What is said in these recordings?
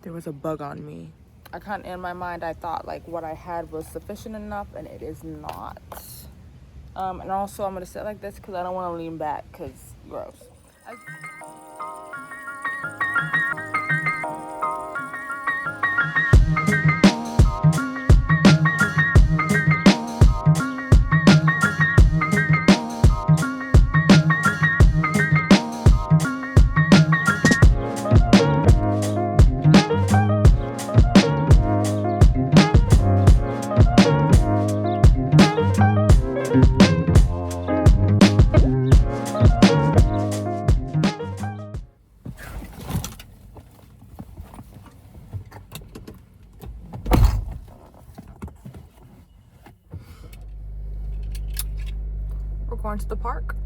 There was a bug on me. In my mind, I thought like what I had was sufficient enough, and it is not. And also, I'm gonna sit like this because I don't want to lean back because gross. We're going to the park.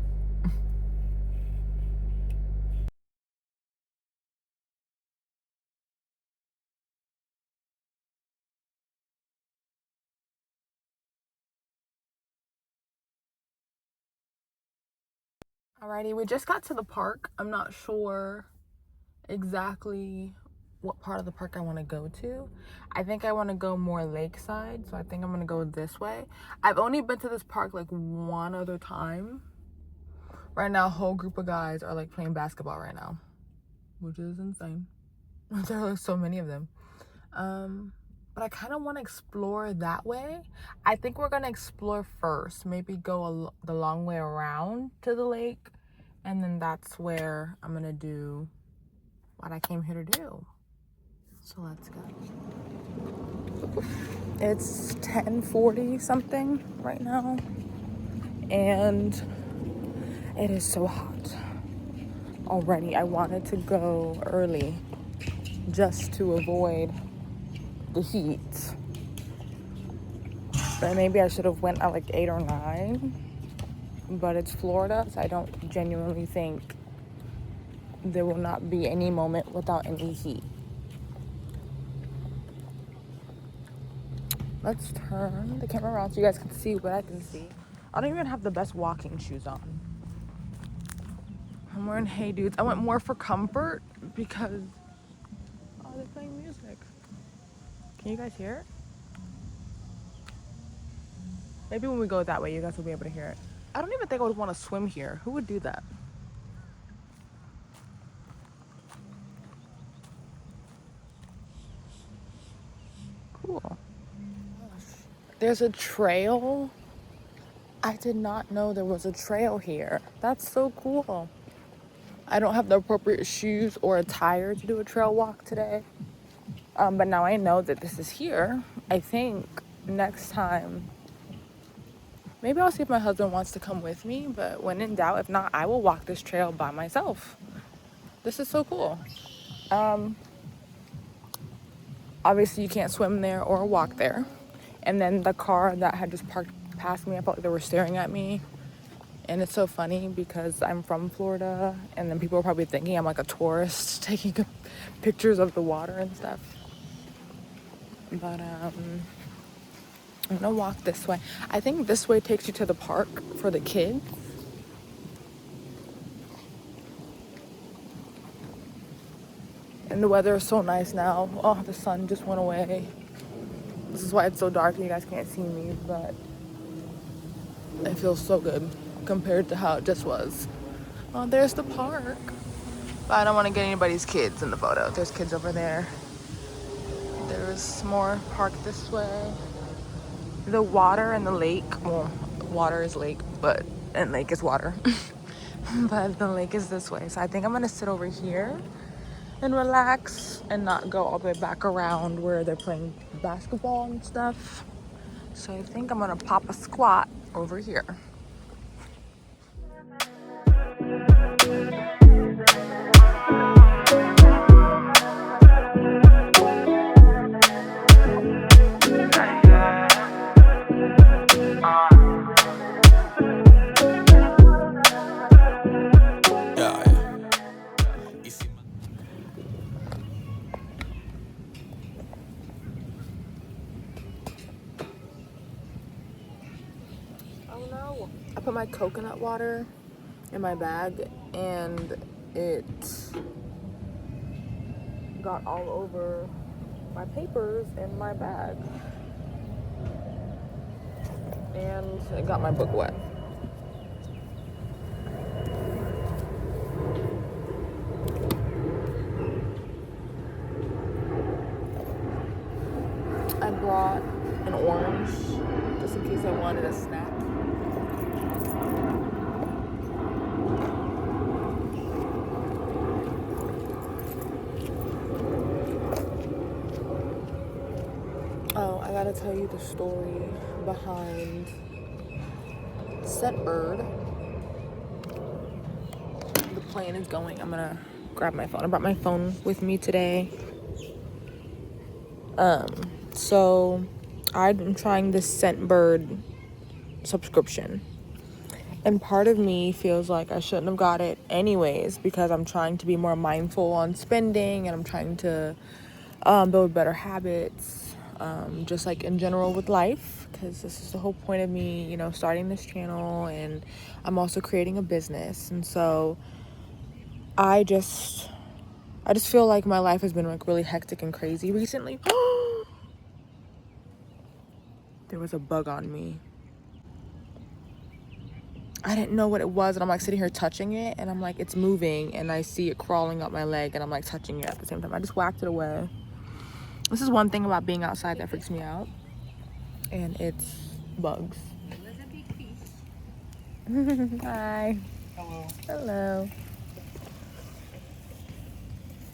Alrighty, we just got to the park. I'm not sure exactly what part of the park I want to go to. I think I want to go more lakeside, so I think I'm going to go this way. I've only been to this park like one other time. Right now, a whole group of guys are like playing basketball right now, which is insane. There are like so many of them. But I kind of want to explore that way. I think we're going to explore first, maybe go the long way around to the lake, and then that's where I'm going to do what I came here to do. So let's go. It's 10:40 something right now, and it is so hot already. I wanted to go early just to avoid the heat, but maybe I should have went at like 8 or 9, but it's Florida, so I don't genuinely think there will not be any moment without any heat. Let's turn the camera around so you guys can see what I can see. I don't even have the best walking shoes on. I'm wearing Hey Dudes. I went more for comfort because, oh, they're playing music. Can you guys hear it? Maybe when we go that way, you guys will be able to hear it. I don't even think I would want to swim here. Who would do that? Cool. There's a trail. I did not know there was a trail here. That's so cool. I don't have the appropriate shoes or attire to do a trail walk today. But now I know that this is here. I think next time, maybe I'll see if my husband wants to come with me, but when in doubt, if not, I will walk this trail by myself. This is so cool. Obviously you can't swim there or walk there. And then the car that had just parked past me, I felt like they were staring at me. And it's so funny because I'm from Florida, and then people are probably thinking I'm like a tourist taking pictures of the water and stuff. But I'm gonna walk this way. I think this way takes you to the park for the kids. And the weather is so nice now. Oh, the sun just went away. This is why it's so dark and you guys can't see me, but it feels so good compared to how it just was. Oh, there's the park. But I don't want to get anybody's kids in the photo. There's kids over there. There's more park this way. The water and the lake, well, water is lake, and lake is water. But the lake is this way. So I think I'm gonna sit over here and relax and not go all the way back around where they're playing basketball and stuff. So I think I'm gonna pop a squat over here. Oh no. I put my coconut water in my bag and it got all over my papers in my bag. And it got my book wet. I brought an orange just in case I wanted a snack. Oh, I gotta tell you the story behind Scentbird. The plane is going. I'm gonna grab my phone. I brought my phone with me today. So I'm trying this Scentbird subscription. And part of me feels like I shouldn't have got it anyways because I'm trying to be more mindful on spending and I'm trying to build better habits, just like in general with life, because this is the whole point of me, you know, starting this channel, and I'm also creating a business. And so I just feel like my life has been like really hectic and crazy recently. There was a bug on me. I didn't know what it was, and I'm like sitting here touching it, and I'm like, it's moving, and I see it crawling up my leg, and I'm like touching it at the same time. I just whacked it away. This is one thing about being outside that freaks me out, and it's bugs. Hi. Hello. Hello.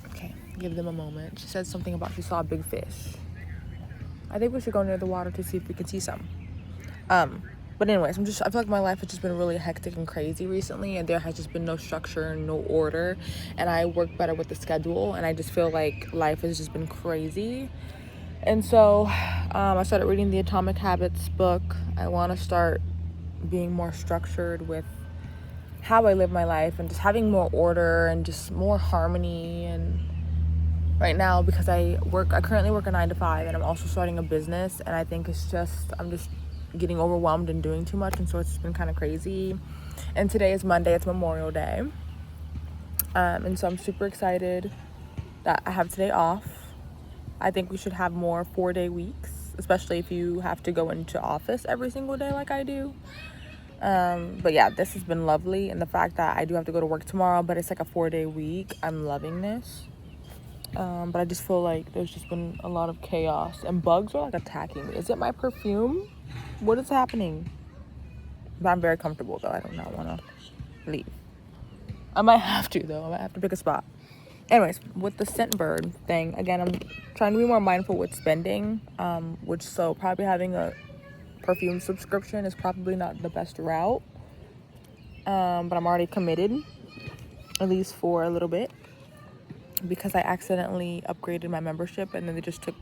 Okay, give them a moment. She said something about she saw a big fish. I think we should go near the water to see if we can see some. But anyways, I feel like my life has just been really hectic and crazy recently, and there has just been no structure and no order, and I work better with the schedule, and I just feel like life has just been crazy. And so I started reading the Atomic Habits book. I want to start being more structured with how I live my life and just having more order and just more harmony. And right now, because I currently work a 9 to 5, and I'm also starting a business, and I think I'm just getting overwhelmed and doing too much, and so it's been kind of crazy. And today is Monday, it's Memorial Day, and so I'm super excited that I have today off. I think we should have more 4-day weeks, especially if you have to go into office every single day like I do. But yeah, this has been lovely, and the fact that I do have to go to work tomorrow, but it's like a 4-day week, I'm loving this. But I just feel like there's just been a lot of chaos, and bugs are like attacking me. Is it my perfume? What is happening? But I'm very comfortable though. I do not want to leave. I might have to though. I might have to pick a spot. Anyways, with the Scentbird thing, again, I'm trying to be more mindful with spending, so probably having a perfume subscription is probably not the best route. But I'm already committed, at least for a little bit, because I accidentally upgraded my membership, and then they just took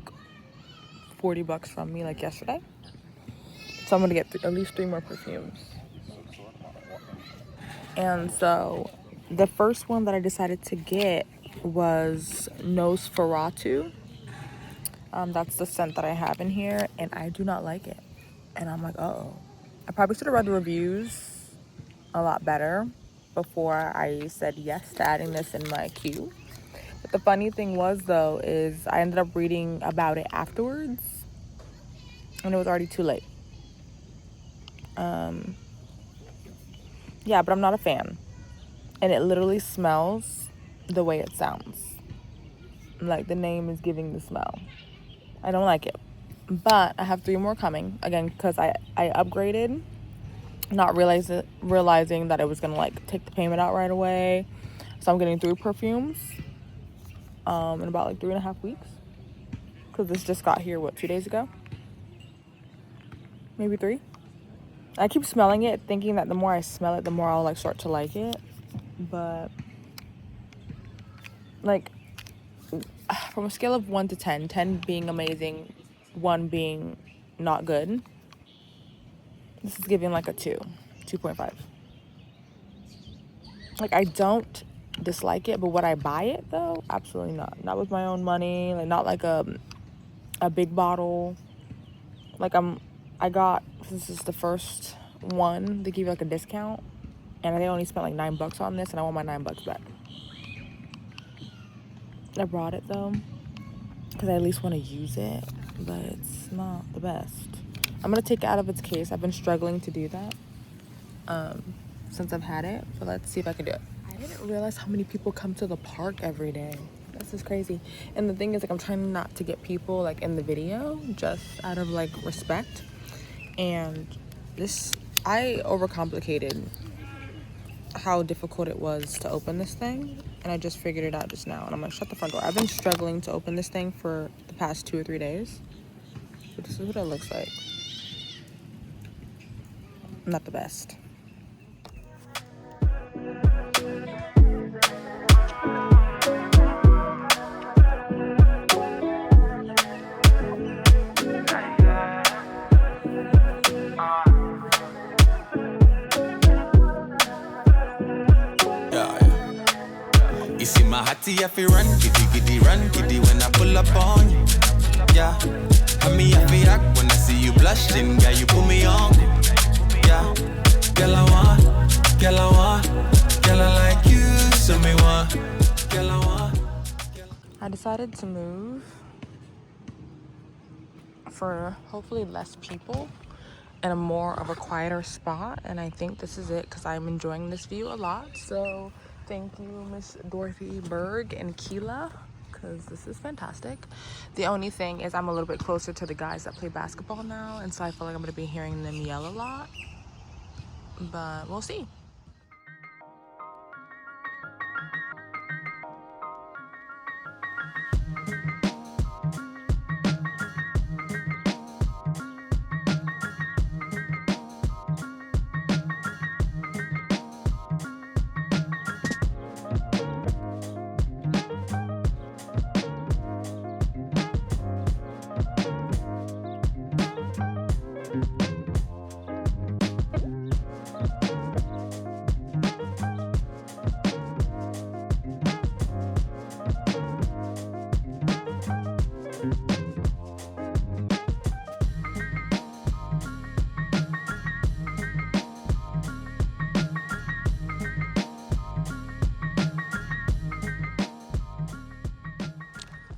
$40 from me like yesterday. So I'm gonna get at least 3 more perfumes. And so the first one that I decided to get was Nosferatu. That's the scent that I have in here, and I do not like it. And I'm like, uh-oh. I probably should have read the reviews a lot better before I said yes to adding this in my queue. But the funny thing was, though, is I ended up reading about it afterwards, and it was already too late. Yeah, but I'm not a fan. And it literally smells the way it sounds. Like the name is giving the smell. I don't like it. But I have 3 more coming. Again, because I upgraded, not realizing that it was going to like take the payment out right away. So I'm getting 3 perfumes in about like 3.5 weeks. Because this just got here, 2 days ago? Maybe 3. I keep smelling it, thinking that the more I smell it, the more I'll like start to like it. But like from a scale of 1 to 10, 10 being amazing, 1 being not good, this is giving like a 2.5. Like I don't dislike it, but would I buy it though? Absolutely not. Not with my own money. Like not like a big bottle. Like this is the first one, they give you like a discount, and I only spent like $9 on this, and I want my $9 back. I brought it though because I at least want to use it, but it's not the best. I'm gonna take it out of its case. I've been struggling to do that since I've had it, but let's see if I can do it. I didn't realize how many people come to the park every day. This is crazy. And the thing is, like, I'm trying not to get people like in the video just out of like respect. And I overcomplicated how difficult it was to open this thing, and I just figured it out just now, and I'm gonna shut the front door. I've been struggling to open this thing for the past 2 or 3 days, but this is what it looks like. Not the best. You see my hottie, I feel run, run, kitty when I pull up on you. Yeah, and me, I feel act when I see you blushing, girl, you put me on. Yeah, girl, I want, girl, I like you, so me want, girl, I want. I decided to move for hopefully less people and a more of a quieter spot, and I think this is it because I'm enjoying this view a lot. So thank you, Miss Dorothy Berg and Keela, because this is fantastic. The only thing is I'm a little bit closer to the guys that play basketball now, and so I feel like I'm going to be hearing them yell a lot, but we'll see.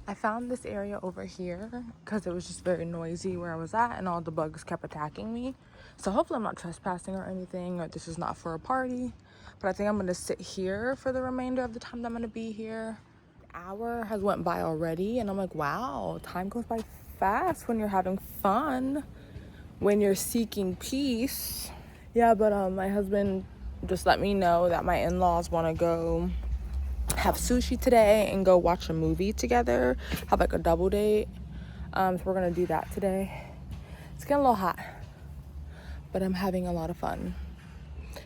I found this area over here because it was just very noisy where I was at, and all the bugs kept attacking me. So hopefully I'm not trespassing or anything, or this is not for a party. But I think I'm going to sit here for the remainder of the time that I'm going to be here. An hour has went by already, and I'm like, wow, time goes by fast when you're having fun, when you're seeking peace. Yeah, but my husband just let me know that my in-laws want to go have sushi today and go watch a movie together, have like a double date. So we're gonna do that today. It's getting a little hot, but I'm having a lot of fun.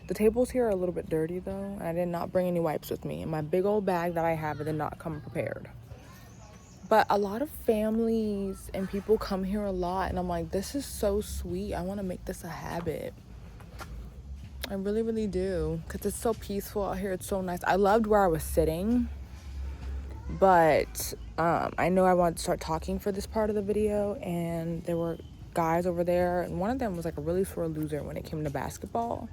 The tables here are a little bit dirty though, and I did not bring any wipes with me, and my big old bag that I have did not come prepared. But a lot of families and people come here a lot, and I'm like, this is so sweet. I want to make this a habit. I really, really do, because it's so peaceful out here. It's so nice. I loved where I was sitting, but I know I wanted to start talking for this part of the video, and there were guys over there, and one of them was like a really sore loser when it came to basketball,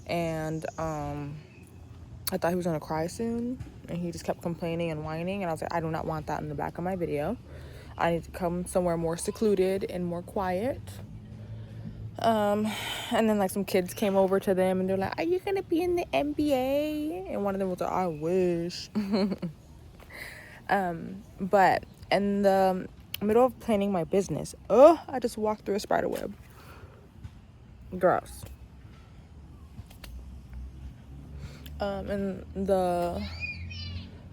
and I thought he was gonna cry soon, and he just kept complaining and whining, and I was like, I do not want that in the back of my video. I need to come somewhere more secluded and more quiet. And then like some kids came over to them and they're like, are you gonna be in the NBA? And one of them was like, I wish. But in the middle of planning my business, I just walked through a spider web. Gross. And the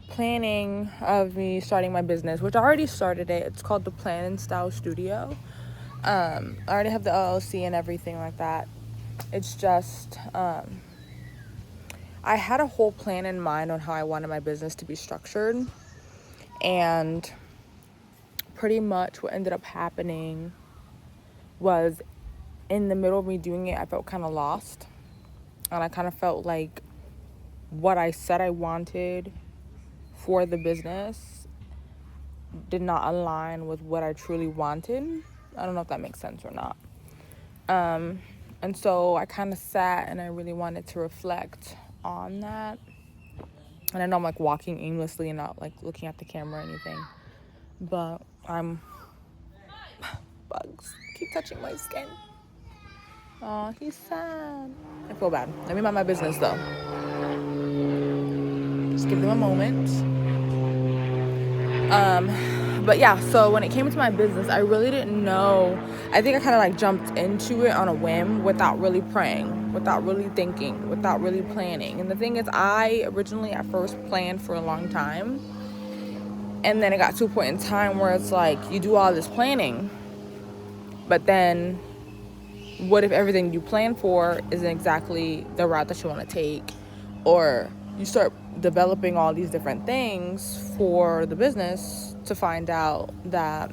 planning of me starting my business, which I already started it. It's called the Plan and Style Studio. I already have the LLC and everything like that. It's just, I had a whole plan in mind on how I wanted my business to be structured. And pretty much what ended up happening was in the middle of me doing it, I felt kind of lost. And I kind of felt like what I said I wanted for the business did not align with what I truly wanted. I don't know if that makes sense or not. And so I kind of sat and I really wanted to reflect on that And I know I'm like walking aimlessly and not like looking at the camera or anything, but bugs keep touching my skin. Oh, he's sad. I feel bad. Let me mind my business though. Just give them a moment. But yeah, so when it came to my business, I really didn't know. I think I kind of like jumped into it on a whim without really praying, without really thinking, without really planning. And the thing is, I originally at first planned for a long time. And then it got to a point in time where it's like you do all this planning, but then what if everything you plan for isn't exactly the route that you want to take? Or you start developing all these different things for the business to find out that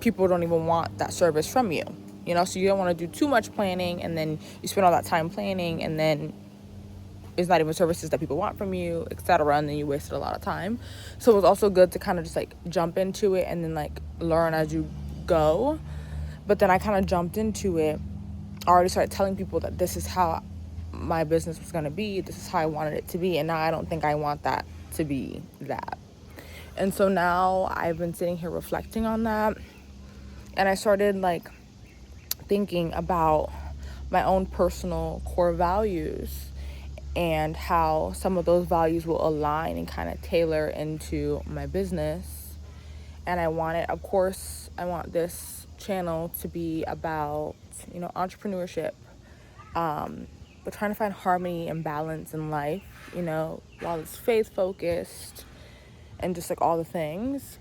people don't even want that service from you. You know, so you don't want to do too much planning, and then you spend all that time planning, and then it's not even services that people want from you, etc. And then you wasted a lot of time. So it was also good to kind of just like jump into it and then like learn as you go. But then I kind of jumped into it. I already started telling people that this is how my business was going to be. This is how I wanted it to be. And now I don't think I want that to be that. And so now I've been sitting here reflecting on that. And I started like thinking about my own personal core values and how some of those values will align and kind of tailor into my business. And I want this channel to be about, you know, entrepreneurship, but trying to find harmony and balance in life, you know, while it's faith focused and just like all the things.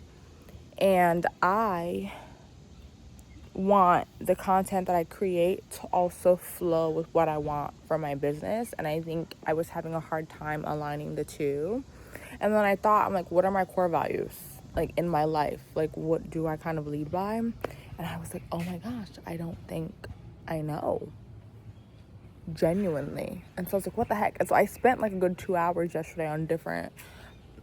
And I want the content that I create to also flow with what I want for my business. And I think I was having a hard time aligning the two. And then I thought, I'm like, what are my core values like in my life? Like, what do I kind of lead by? And I was like, oh my gosh, I don't think I know, genuinely. And so I was like, what the heck? And so I spent like a good 2 hours yesterday on different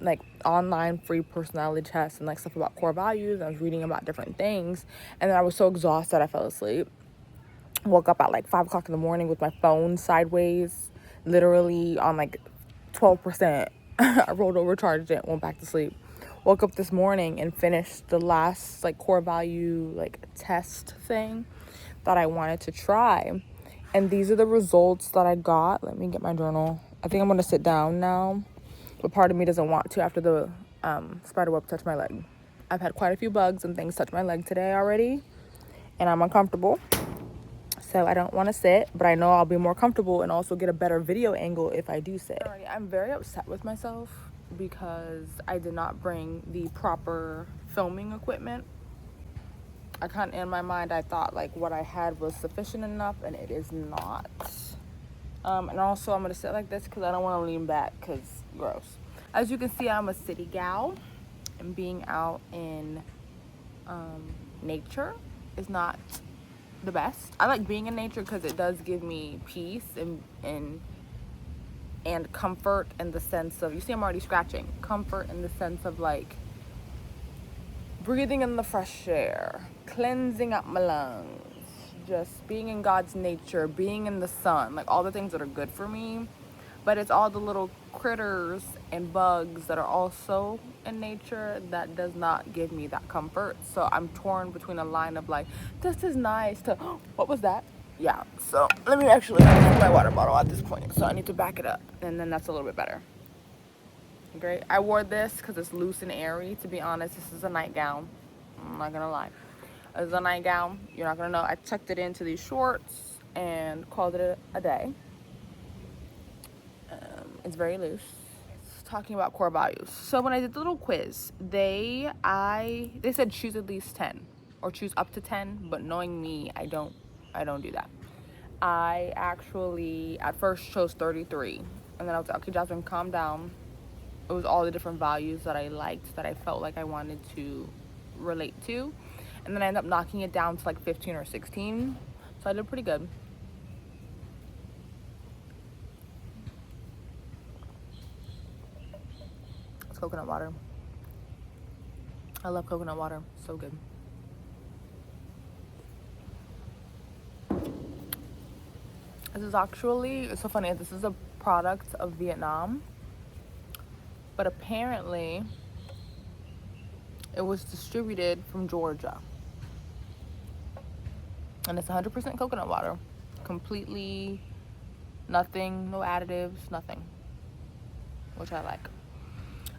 like online free personality tests and like stuff about core values. I was reading about different things, and then I was so exhausted I fell asleep. Woke up at like 5 o'clock in the morning with my phone sideways, literally on like 12%. I rolled over, charged it, went back to sleep. Woke up this morning and finished the last like core value like test thing that I wanted to try. And these are the results that I got. Let me get my journal. I think I'm gonna sit down now, but part of me doesn't want to after the spider web touched my leg. I've had quite a few bugs and things touch my leg today already, and I'm uncomfortable. So I don't want to sit, but I know I'll be more comfortable and also get a better video angle if I do sit. Alrighty, I'm very upset with myself because I did not bring the proper filming equipment. I kind of, in my mind, I thought like what I had was sufficient enough, and it is not. And also I'm gonna sit like this because I don't want to lean back because gross. As you can see, I'm a city gal, and being out in nature is not the best. I like being in nature because it does give me peace and comfort in the sense of, you see I'm already scratching, comfort in the sense of like breathing in the fresh air, cleansing up my lungs, just being in God's nature, being in the sun, like all the things that are good for me. But it's all the little critters and bugs that are also in nature that does not give me that comfort. So I'm torn between a line of like, this is nice to, oh, what was that? Yeah, so let me actually use my water bottle at this point. So I need to back it up, and then that's a little bit better. Great. I wore this because it's loose and airy. To be honest, this is a nightgown. I'm not gonna lie. It's a nightgown. You're not gonna know. I tucked it into these shorts and called it a day. It's very loose. It's talking about core values. So when I did the little quiz, they said choose at least 10 or choose up to 10. But knowing me, I don't do that. I actually at first chose 33, and then I was like, okay, Jasmine, calm down. It was all the different values that I liked, that I felt like I wanted to relate to. And then I ended up knocking it down to like 15 or 16. So I did pretty good. It's coconut water. I love coconut water. So good. This is actually, it's so funny, this is a product of Vietnam, but apparently it was distributed from Georgia. And it's 100% coconut water. Completely nothing, no additives, nothing. Which I like.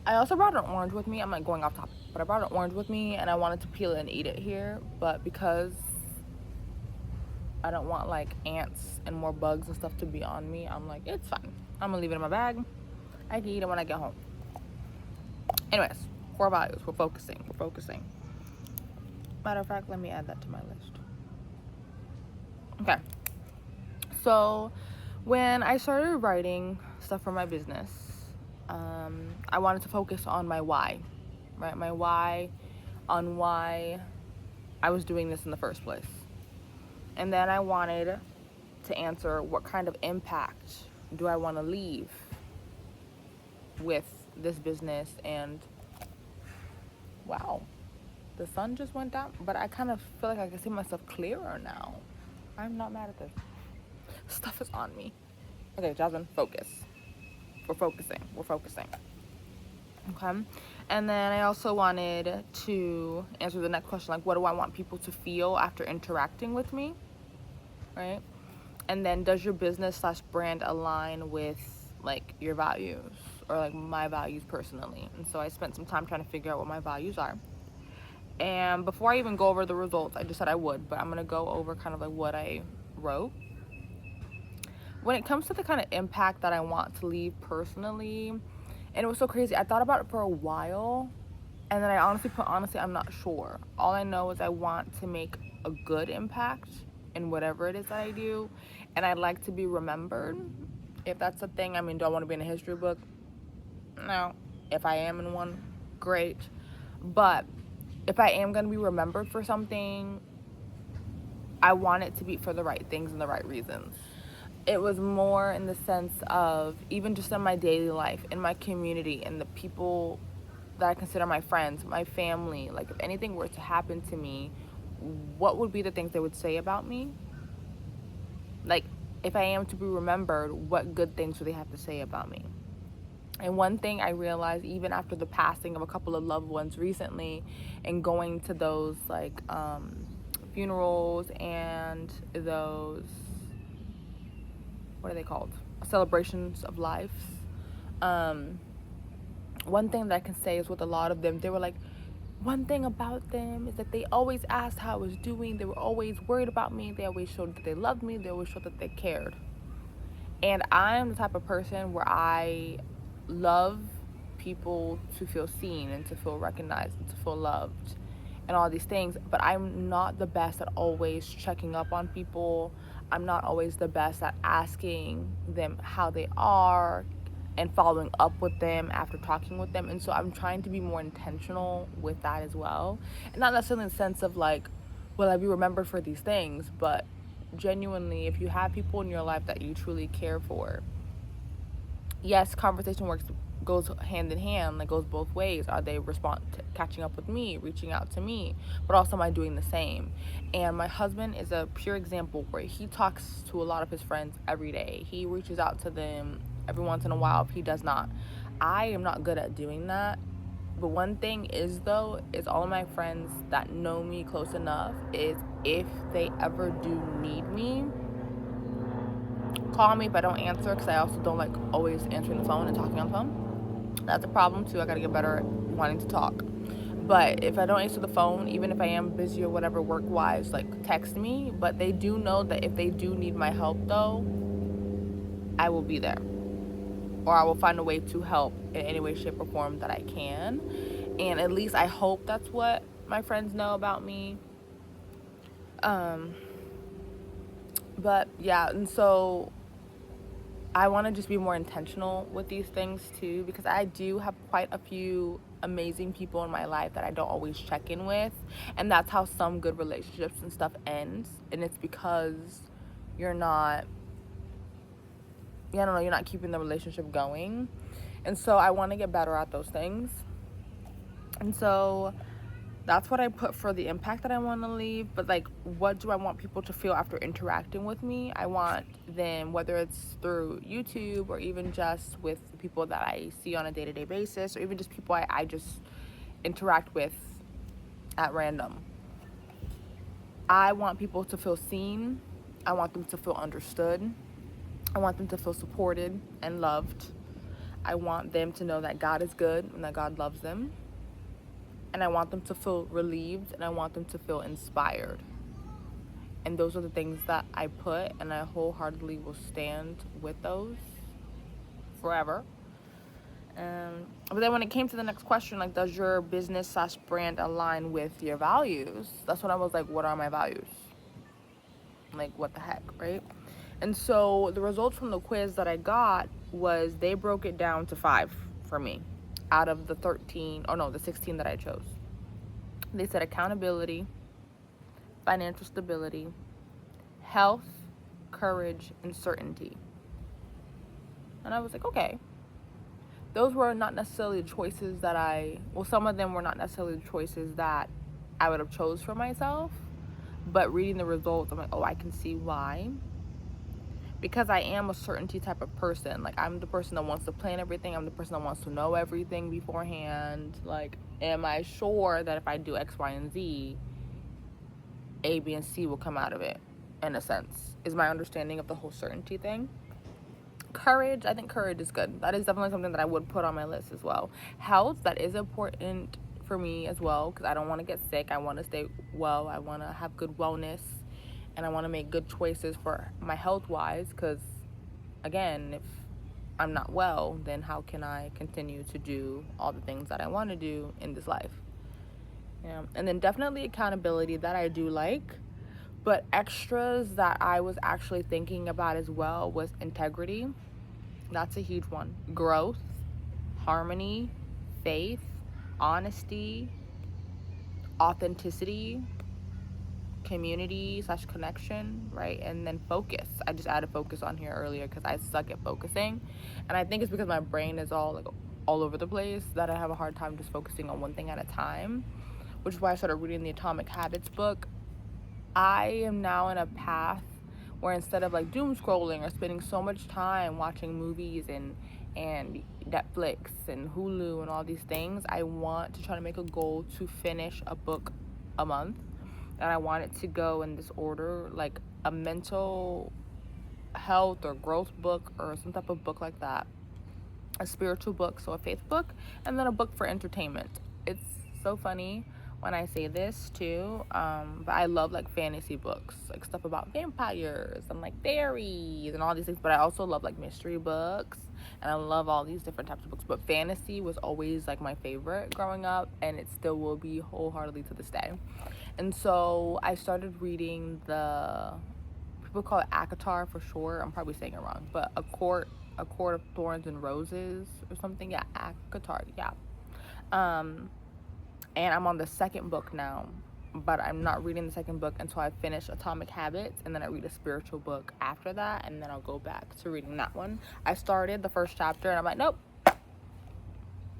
I also brought an orange with me. I'm like going off topic, but I brought an orange with me and I wanted to peel it and eat it here. But because I don't want like ants and more bugs and stuff to be on me, I'm like, it's fine. I'm gonna leave it in my bag. I can eat it when I get home. Anyways, core values. We're focusing. Matter of fact, let me add that to my list. Okay. So when I started writing stuff for my business, I wanted to focus on my why, right? My why, on why I was doing this in the first place. And then I wanted to answer what kind of impact do I want to leave with this business. And wow, the sun just went down, but I kind of feel like I can see myself clearer now. I'm not mad at this. Stuff is on me. Okay, Jasmine, focus. We're focusing. Okay. And then I also wanted to answer the next question, like, what do I want people to feel after interacting with me? Right? And then does your business / brand align with like your values or like my values personally? And so I spent some time trying to figure out what my values are. And before I even go over the results, I just said I would, but I'm going to go over kind of like what I wrote. When it comes to the kind of impact that I want to leave personally, and it was so crazy, I thought about it for a while, and then I honestly, I'm not sure. All I know is I want to make a good impact in whatever it is that I do, and I'd like to be remembered. If that's a thing, I mean, do I want to be in a history book? No. If I am in one, great. But if I am going to be remembered for something, I want it to be for the right things and the right reasons. It was more in the sense of even just in my daily life, in my community, and the people that I consider my friends, my family. Like, if anything were to happen to me, what would be the things they would say about me? Like, if I am to be remembered, what good things would they have to say about me? And one thing I realized, even after the passing of a couple of loved ones recently, and going to those like funerals and those, what are they called, celebrations of life, one thing that I can say is with a lot of them, they were like, one thing about them is that they always asked how I was doing. They were always worried about me. They always showed that they loved me. They always showed that they cared. And I'm the type of person where I love people to feel seen and to feel recognized and to feel loved and all these things, but I'm not the best at always checking up on people. I'm not always the best at asking them how they are and following up with them after talking with them. And so I'm trying to be more intentional with that as well. And not necessarily in the sense of like, will I be remembered for these things, but genuinely, if you have people in your life that you truly care for, yes, conversation goes hand in hand, like goes both ways. Are they catching up with me, reaching out to me, but also am I doing the same? And my husband is a pure example where he talks to a lot of his friends every day. He reaches out to them every once in a while if he does not. I am not good at doing that. But one thing is, though, is all of my friends that know me close enough is if they ever do need me, call me if I don't answer, because I also don't like always answering the phone and talking on the phone. That's a problem too. I gotta get better at wanting to talk. But if I don't answer the phone, even if I am busy or whatever work-wise, like text me. But they do know that if they do need my help, though, I will be there. Or I will find a way to help in any way, shape, or form that I can. And at least I hope that's what my friends know about me. But yeah, and so I want to just be more intentional with these things too, because I do have quite a few amazing people in my life that I don't always check in with, and that's how some good relationships and stuff ends. And it's because you're not, I don't know, you're not keeping the relationship going. And so I want to get better at those things. And so That's what I put for the impact that I want to leave. But like, what do I want people to feel after interacting with me? I want them, whether it's through YouTube or even just with the people that I see on a day-to-day basis, or even just people I just interact with at random. I want people to feel seen. I want them to feel understood. I want them to feel supported and loved. I want them to know that God is good and that God loves them. And I want them to feel relieved, and I want them to feel inspired. And those are the things that I put, and I wholeheartedly will stand with those forever. But then when it came to the next question, like, does your business / brand align with your values? That's when I was like, what are my values? Like, what the heck, right? And so the results from the quiz that I got was they broke it down to 5 for me out of the 13, oh no, the 16 that I chose. They said accountability, financial stability, health, courage, and certainty. And I was like, okay. Those were not necessarily the choices that some of them were not necessarily the choices that I would have chose for myself. But reading the results, I'm like, oh, I can see why. Because I am a certainty type of person. Like, I'm the person that wants to plan everything. I'm the person that wants to know everything beforehand. Like, am I sure that if I do X, Y, and Z, A, B, and C will come out of it, in a sense, is my understanding of the whole certainty thing. Courage, I think courage is good. That is definitely something that I would put on my list as well. Health, that is important for me as well, because I don't want to get sick. I want to stay well. I want to have good wellness, and I want to make good choices for my health wise, because again, if I'm not well, then how can I continue to do all the things that I want to do in this life? Yeah. And then definitely accountability, that I do like. But extras that I was actually thinking about as well was integrity. That's a huge one. Growth, harmony, faith, honesty, authenticity, community / connection, right? And then focus. I just added focus on here earlier because I suck at focusing. And I think it's because my brain is all over the place that I have a hard time just focusing on one thing at a time, which is why I started reading the Atomic Habits book. I am now in a path where instead of like doom scrolling or spending so much time watching movies and Netflix and Hulu and all these things, I want to try to make a goal to finish a book a month. And I want it to go in this order, like a mental health or growth book or some type of book like that, a spiritual book, so a faith book, and then a book for entertainment. It's so funny when I say this too, but I love like fantasy books, like stuff about vampires and like fairies and all these things. But I also love like mystery books, and I love all these different types of books. But fantasy was always like my favorite growing up, and it still will be wholeheartedly to this day. And so I started reading people call it ACOTAR for short. I'm probably saying it wrong, but a court of thorns and roses or something. Yeah, ACOTAR. Yeah. And I'm on the second book now, but I'm not reading the second book until I finish Atomic Habits, and then I read a spiritual book after that, and then I'll go back to reading that one. I started the first chapter, and I'm like, nope,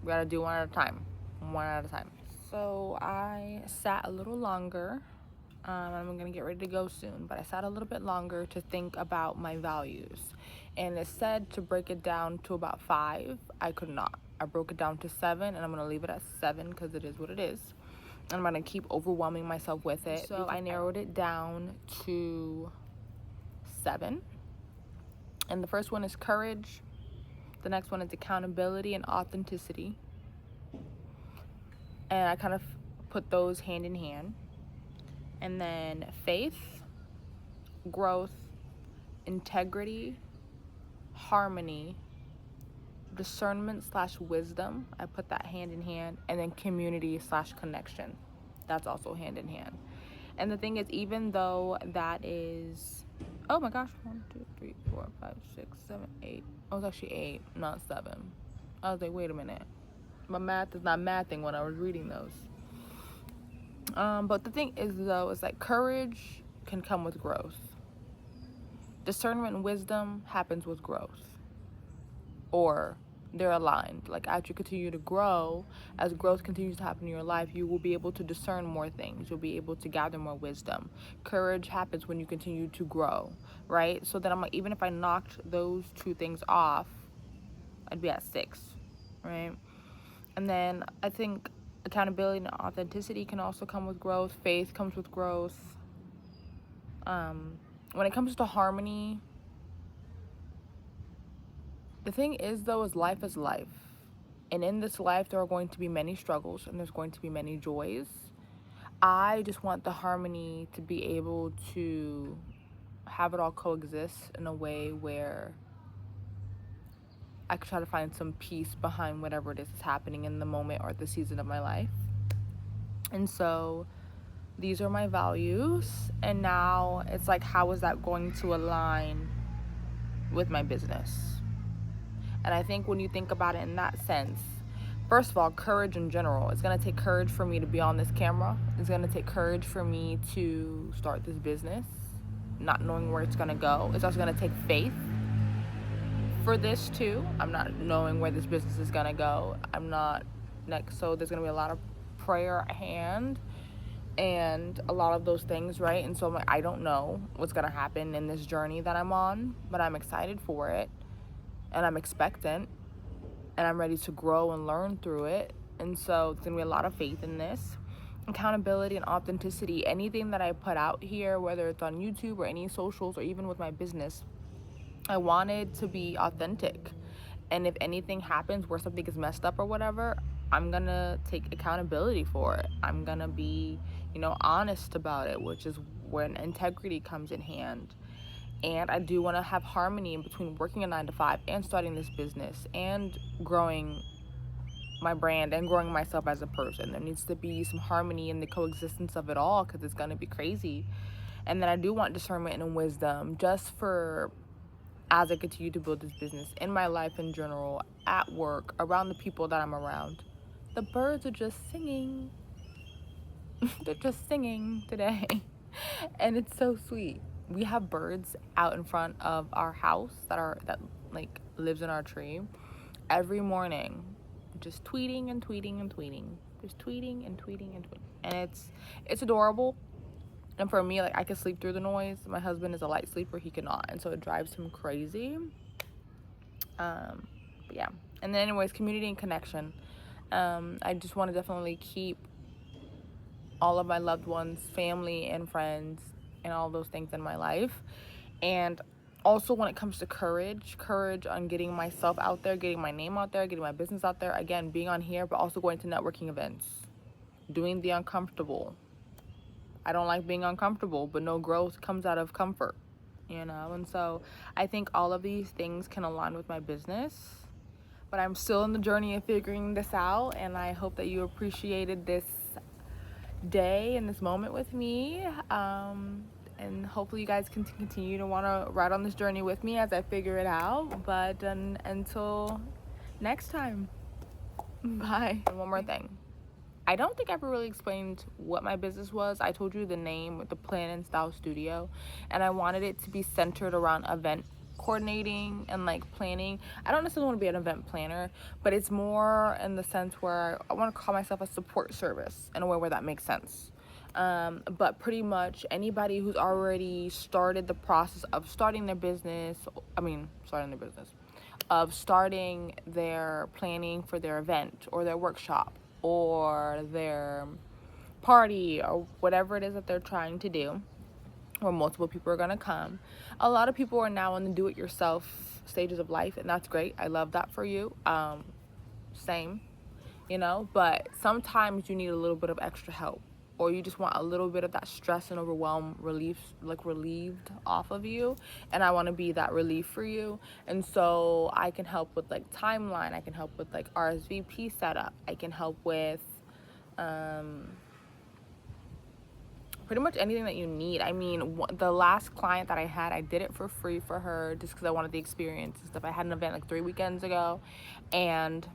we gotta do one at a time. So I sat a little longer. I'm gonna get ready to go soon, but I sat a little bit longer to think about my values, and it said to break it down to about 5. I could not. I broke it down to 7, and I'm gonna leave it at 7 because it is what it is. And I'm gonna keep overwhelming myself with it. So I narrowed it down to 7, and the first one is courage. The next one is accountability and authenticity, and I kind of put those hand in hand. And then faith, growth, integrity, harmony, discernment / wisdom, I put that hand in hand. And then community / connection, that's also hand in hand. And the thing is, even though that is, oh my gosh, 1 2 3 4 5 6 7 8, oh, it's actually 8, not 7. I was like, wait a minute, my math is not mathing when I was reading those. But the thing is, though, is like courage can come with growth. Discernment and wisdom happens with growth. Or they're aligned. Like, as you continue to grow, as growth continues to happen in your life, you will be able to discern more things. You'll be able to gather more wisdom. Courage happens when you continue to grow, right? So then I'm like, even if I knocked those two things off, I'd be at 6, right? And then I think accountability and authenticity can also come with growth. Faith comes with growth. When it comes to harmony, the thing is, though, is life is life. And in this life, there are going to be many struggles and there's going to be many joys. I just want the harmony to be able to have it all coexist in a way where I could try to find some peace behind whatever it is that's happening in the moment or the season of my life. And so these are my values. And now it's like, how is that going to align with my business? And I think when you think about it in that sense, first of all, courage in general. It's going to take courage for me to be on this camera. It's going to take courage for me to start this business, not knowing where it's going to go. It's also going to take faith for this too. I'm not knowing where this business is going to go. So there's going to be a lot of prayer at hand and a lot of those things, right? And so I'm like, I don't know what's going to happen in this journey that I'm on, but I'm excited for it. And I'm expectant, and I'm ready to grow and learn through it. And so there's gonna be a lot of faith in this. Accountability and authenticity. Anything that I put out here, whether it's on YouTube or any socials or even with my business, I wanted to be authentic. And if anything happens where something is messed up or whatever, I'm gonna take accountability for it. I'm gonna be, honest about it, which is when integrity comes in hand. And I do want to have harmony in between working a 9-to-5 and starting this business and growing my brand and growing myself as a person. There needs to be some harmony in the coexistence of it all, because it's going to be crazy. And then I do want discernment and wisdom just for as I continue to build this business, in my life in general, at work, around the people that I'm around. The birds are just singing. They're just singing today. And it's so sweet. We have birds out in front of our house that lives in our tree every morning, just tweeting and tweeting and tweeting, just tweeting and tweeting and tweeting. And it's adorable. And for me, I can sleep through the noise. My husband is a light sleeper, he cannot, and so it drives him crazy. But yeah. And then anyways, community and connection. I just want to definitely keep all of my loved ones, family and friends, and all those things in my life. And also when it comes to courage on getting myself out there, getting my name out there, getting my business out there, again, being on here, but also going to networking events, doing the uncomfortable. I don't like being uncomfortable, but no growth comes out of comfort, and so I think all of these things can align with my business, but I'm still in the journey of figuring this out. And I hope that you appreciated this day and this moment with me, and hopefully you guys can continue to want to ride on this journey with me as I figure it out. But until next time, bye. And one more thing, I don't think I ever really explained what my business was. I told you the name, the Plan and Style Studio, and I wanted it to be centered around event coordinating and planning. I don't necessarily want to be an event planner, but it's more in the sense where I want to call myself a support service in a way where that makes sense. But pretty much anybody who's already started the process of starting their business, of starting their planning for their event or their workshop or their party or whatever it is that they're trying to do, where multiple people are going to come. A lot of people are now in the do-it-yourself stages of life, and that's great. I love that for you. Same, but sometimes you need a little bit of extra help, or you just want a little bit of that stress and overwhelm relieved off of you. And I want to be that relief for you. And so I can help with timeline. I can help with RSVP setup. I can help with pretty much anything that you need. I mean, the last client that I had, I did it for free for her just because I wanted the experience and stuff. I had an event 3 weekends ago, and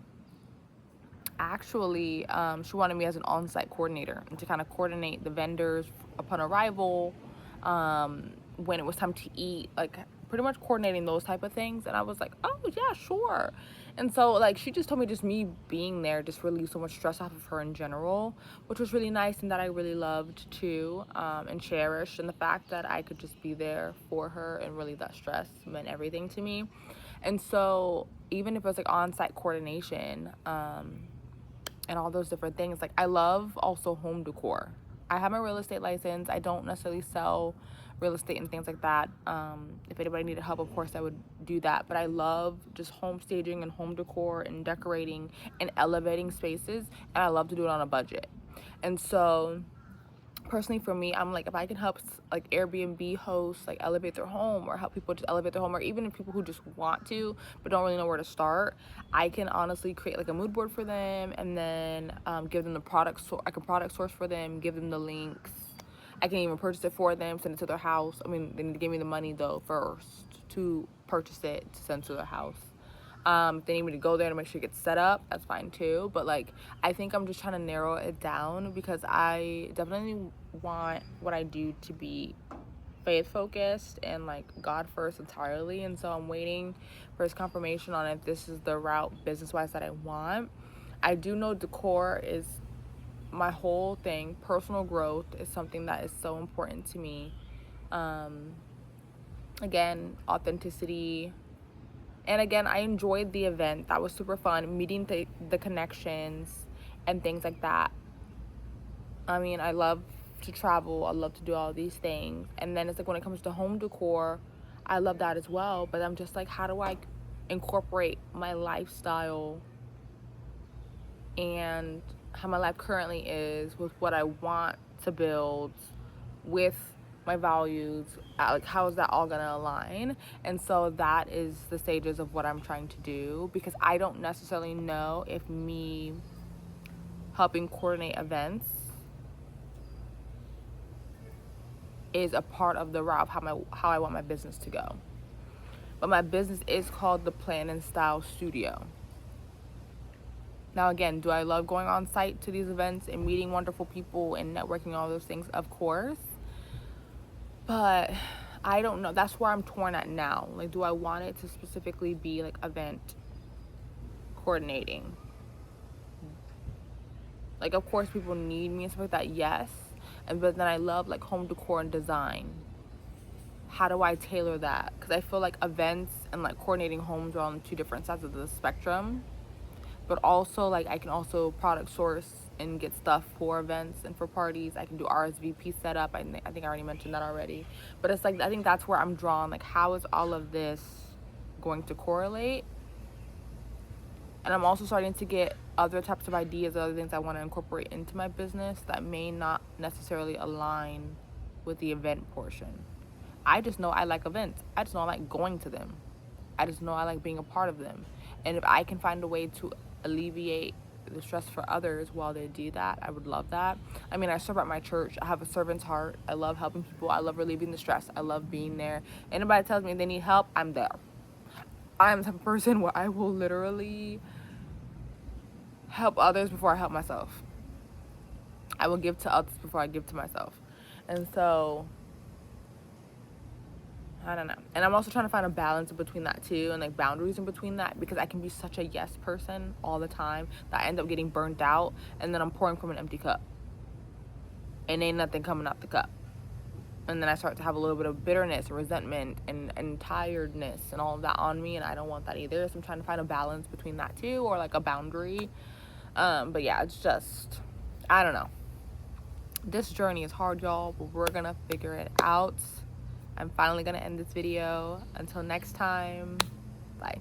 actually she wanted me as an on-site coordinator and to kind of coordinate the vendors upon arrival, when it was time to eat, pretty much coordinating those type of things. And I was like, oh yeah, sure. And so like she just told me just me being there just relieved so much stress off of her in general, which was really nice and that I really loved too, and cherished. And the fact that I could just be there for her and relieve that stress meant everything to me. And so even if it was like on-site coordination, and all those different things, like I love also home decor. I have my real estate license. I don't necessarily sell real estate and things like that. If anybody needed help, of course I would do that, but I love just home staging and home decor and decorating and elevating spaces, and I love to do it on a budget. And so personally for me, I'm like, if I can help like Airbnb hosts like elevate their home, or help people just elevate their home, or even if people who just want to but don't really know where to start, I can honestly create like a mood board for them, and then give them the product, so I can product source for them, give them the links. I can even purchase it for them, send it to their house. I mean, they need to give me the money though first to purchase it to send to their house. If they need me to go there to make sure it gets set up, that's fine too. But like, I think I'm just trying to narrow it down because I definitely want what I do to be faith focused and like God first entirely. And so I'm waiting for his confirmation on if this is the route business wise that I want. I do know decor is my whole thing. Personal growth is something that is so important to me. Again, authenticity. And again, I enjoyed the event. That was super fun, meeting the connections and things like that. I mean, I love to travel. I love to do all these things. And then it's like when it comes to home decor, I love that as well. But I'm just like, how do I incorporate my lifestyle and how my life currently is with what I want to build with my values, like how is that all gonna align? And so that is the stages of what I'm trying to do, because I don't necessarily know if me helping coordinate events is a part of the route of how I want my business to go. But my business is called the Plan and Style Studio. Now again, do I love going on site to these events and meeting wonderful people and networking, all those things? Of course. But I don't know. That's where I'm torn at now. Like, do I want it to specifically be like event coordinating? Like, of course, people need me and stuff like that, yes. But then I love like home decor and design. How do I tailor that? Because I feel like events and like coordinating homes are on two different sides of the spectrum. But also, like, I can also product source and get stuff for events and for parties. I can do RSVP setup. I think I already mentioned that already. But it's like, I think that's where I'm drawn. Like, how is all of this going to correlate? And I'm also starting to get other types of ideas, other things I want to incorporate into my business that may not necessarily align with the event portion. I just know I like events. I just know I like going to them. I just know I like being a part of them. And if I can find a way to alleviate the stress for others while they do that, I would love that. I mean, I serve at my church. I have a servant's heart. I love helping people. I love relieving the stress. I love being there. Anybody tells me they need help, I'm there. I'm the type of person where I will literally help others before I help myself. I will give to others before I give to myself. And so, I don't know. And I'm also trying to find a balance between that too, and like boundaries in between that, because I can be such a yes person all the time that I end up getting burnt out, and then I'm pouring from an empty cup and ain't nothing coming out the cup. And then I start to have a little bit of bitterness and resentment and tiredness and all of that on me, and I don't want that either. So I'm trying to find a balance between that too, or like a boundary. But yeah, it's just, I don't know. This journey is hard, y'all, but we're gonna figure it out. I'm finally gonna end this video. Until next time, bye.